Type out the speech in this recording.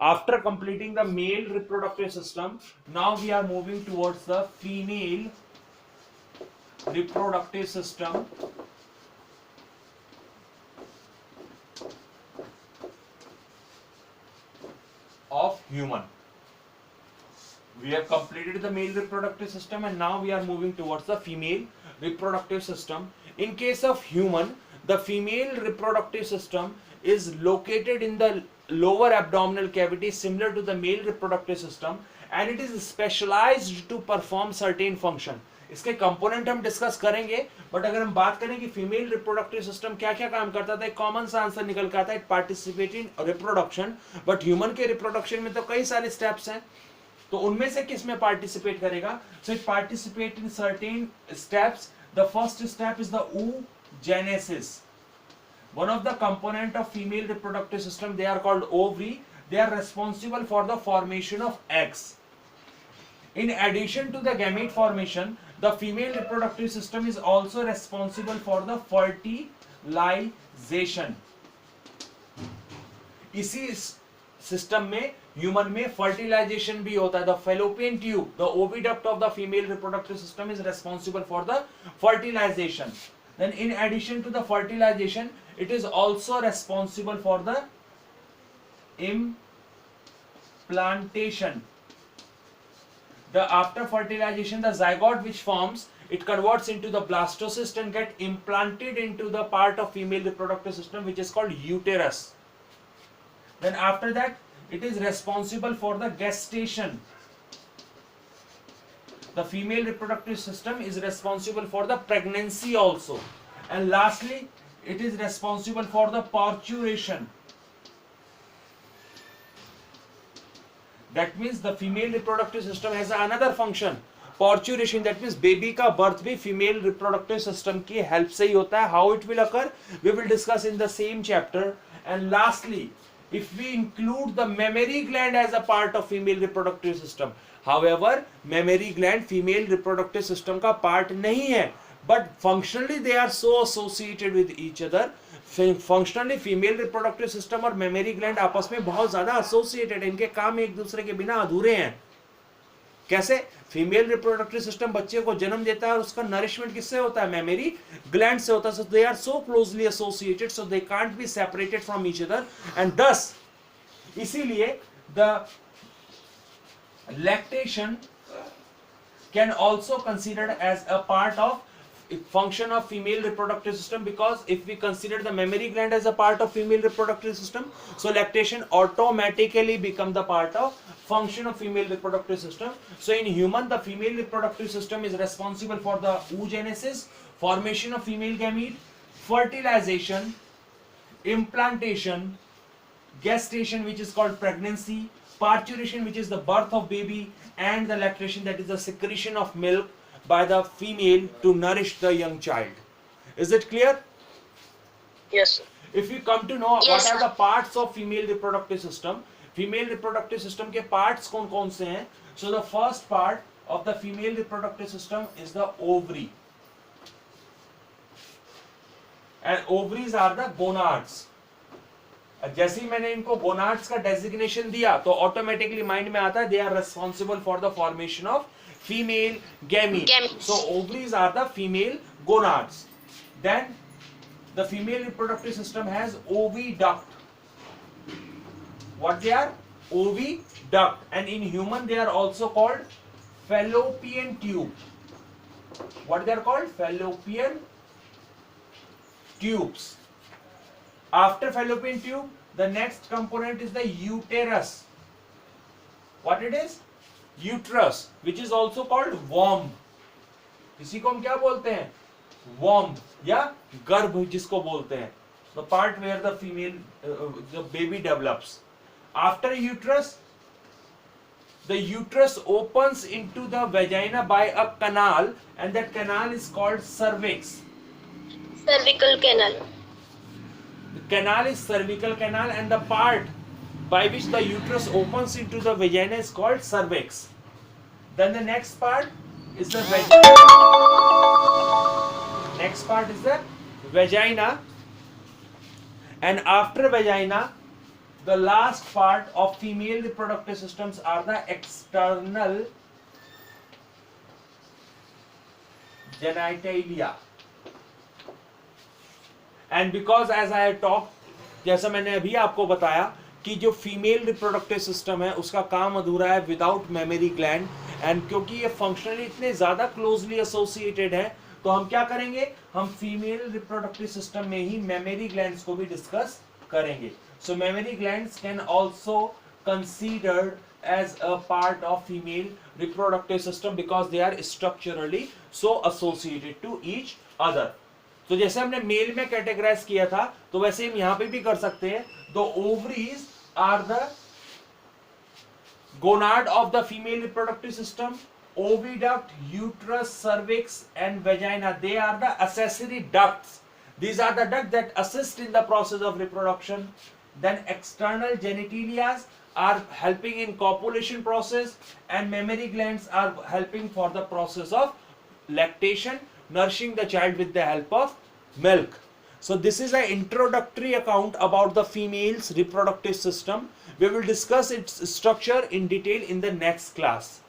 After completing the male reproductive system, now we are moving towards the female reproductive system. Of human. We have completed the male reproductive system and now we are moving towards the female reproductive system. In case of human, the female reproductive system is located in the lower abdominal cavity similar to the male reproductive system, and it is specialized to perform certain function. इसके component हम discuss करेंगे, but अगर हम बात करें कि female reproductive system क्या क्या काम करता था, एक कॉमन सा आंसर निकल के आता है, participate in reproduction. But human के रिप्रोडक्शन में तो कई सारे स्टेप्स हैं, तो उनमें से किस में पार्टिसिपेट करेगा? So it participate in certain steps. The first step is the oogenesis. One of the component of female reproductive system, they are called ovary. They are responsible for the formation of eggs. In addition to the gamete formation, the female reproductive system is also responsible for the fertilization. इसी system में human में fertilization भी होता है. The fallopian tube, the oviduct of the female reproductive system is responsible for the fertilization. Then in addition to the fertilization, it is also responsible for the implantation. After fertilization, the zygote which forms, it converts into the blastocyst and get implanted into the part of female reproductive system which is called uterus. Then after that, it is responsible for the gestation. The female reproductive system is responsible for the pregnancy also. And lastly, it is responsible for the parturition. That means the female reproductive system has another function, parturition. That means baby का birth भी female reproductive system की help से ही होता है. How it will occur, we will discuss in the same chapter. And lastly, if we include the mammary gland as a part of female reproductive system, however, mammary gland female reproductive system का part नहीं है, but functionally they are so associated with each other. Functionally female reproductive system और mammary gland आपस में बहुत ज्यादा associated है. इनके काम एक दूसरे के बिना अधूरे हैं. कैसे? फीमेल रिप्रोडक्टिव सिस्टम बच्चे को जन्म देता है और उसका नरिशमेंट किससे होता है? मेमोरी ग्लैंड से होता है. So they are so closely associated, so they can't be separated from each other. And this इसीलिए the lactation can also considered as a part of function of female reproductive system, because if we consider the mammary gland as a part of female reproductive system, so lactation automatically become the part of function of female reproductive system. So in human, the female reproductive system is responsible for the oogenesis, formation of female gamete, fertilization, implantation, gestation which is called pregnancy, parturition which is the birth of baby, and the lactation that is the secretion of milk by the female to nourish the young child. Is it clear? Yes, sir. If we come to know Yes, what are sir. the parts of female reproductive system, female reproductive system के parts कौन कौन से हैं? So the first part of the female reproductive system is the ovary, and ovaries are the gonads. जैसे ही मैंने इनको gonads का designation दिया तो ऑटोमेटिकली माइंड में आता है they are responsible for the formation of female gamete. So ovaries are the female gonads. Then the female reproductive system has oviduct. What they are? Oviduct. And in human they are also called fallopian tube. What they are called? Fallopian tubes. After fallopian tube, the next component is the uterus. What it is? Uterus, which is also called womb. इसी को हम क्या बोलते हैं? Womb या गर्भ जिसको बोलते हैं. The part where the female, the baby develops. After uterus, the uterus opens into the vagina by a canal, and that canal is called cervix. Cervical canal. The canal is cervical canal, and the part by which the uterus opens into the vagina is called cervix. Then the next part is the vagina. Next part is the vagina, and after vagina, the last part of female reproductive systems are the external genitalia. And because as I had talked, जैसा मैंने अभी आपको बताया कि जो female reproductive system है उसका काम अधूरा है विदाउट मेमोरी ग्लैंड, एंड क्योंकि ये फंक्शनली इतने ज्यादा क्लोजली एसोसिएटेड है तो हम क्या करेंगे, हम फीमेल रिप्रोडक्टिव सिस्टम में ही मेमोरी ग्लैंड्स को भी डिस्कस करेंगे. So mammary glands can also considered as a part of female reproductive system because they are structurally so associated to each other. तो जैसे हमने मेल में कैटेगराइज किया था तो वैसे हम यहां पे भी कर सकते हैं. The ovaries are the gonad of the female reproductive system. Oviduct, uterus, cervix and vagina, they are the accessory ducts. These are the ducts that assist in the process of reproduction. Then external genitalia are helping in copulation process, and mammary glands are helping for the process of lactation, nourishing the child with the help of milk. So this is an introductory account about the female's reproductive system. We will discuss its structure in detail in the next class.